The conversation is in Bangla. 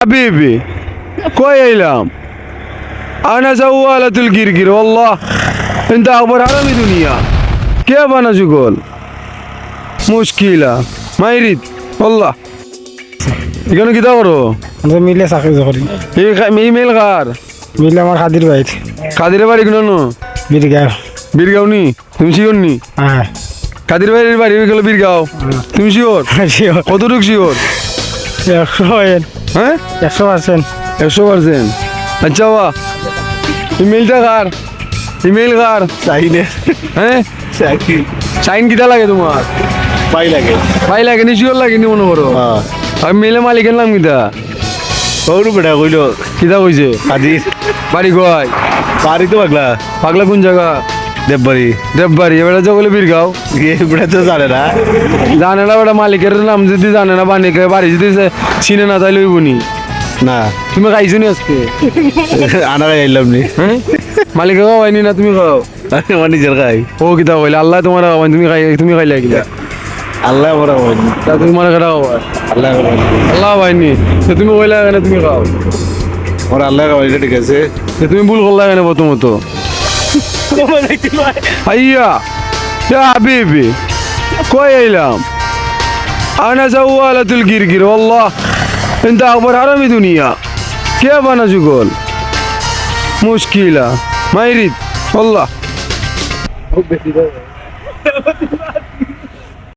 حبيبي كوي ايلام انا زوالة القرقر والله انت اكبر عالمي دنيا كيف انا شغل مشكلة ما يريد والله এখানে কি দাও আমরা মিলে চাকরি করি ইমেল কার মিলে আমার খাদির বাড়িতে কাদের বাড়ি কোনো বীরগাঁও বীরগাঁও নি তুমি শিওর নি হ্যাঁ কাদের বাড়ির বাড়ি গেল বীরগাঁও তুমি শিওর শিওর কতটুকু শিওর 100% হ্যাঁ 100% 100% আচ্ছা বা ইমেলটা কার ইমেল কার চাইনে হ্যাঁ চাকরি সাইন কিটা লাগে তোমার পাই লাগে ভাই লাগে নি শিওর লাগে নি মনে করো আর মেলে মালিকের নাম কিটা সৌরু বেটা কইল কিটা কইছে কাদির বাড়ি কয় বাড়ি তো পাগলা পাগলা কোন জায়গা দেববাড়ি দেববাড়ি এবার জগলে বীরগাঁও বেটা তো জানে না জানে না বেটা মালিকের নাম যদি জানে না বানিকে বাড়ি যদি চিনে না তাই লইব নি না তুমি খাইছো নি আজকে আনা খাইলাম নি হ্যাঁ মালিকে খাওয়াইনি না তুমি খাও আমার নিজের খাই ও কিতা কইলে আল্লাহ তোমার খাওয়াই তুমি খাইলে কিলা আল্লাহ আমার খাওয়াইনি তা তোমার কেটা খাওয়াই আল্লাহ খাওয়াইনি আল্লাহ খাওয়াইনি তো তুমি কইলা কেন তুমি খাও আমার আল্লাহ খাওয়াইনি ঠিক আছে তো তুমি ভুল করলা কেন প্রথমত هيا يا حبيبي كوي ايلام انا زوالة القرقر والله انت اكبر حرامي دنيا كيف انا شغل مشكلة ما يريد والله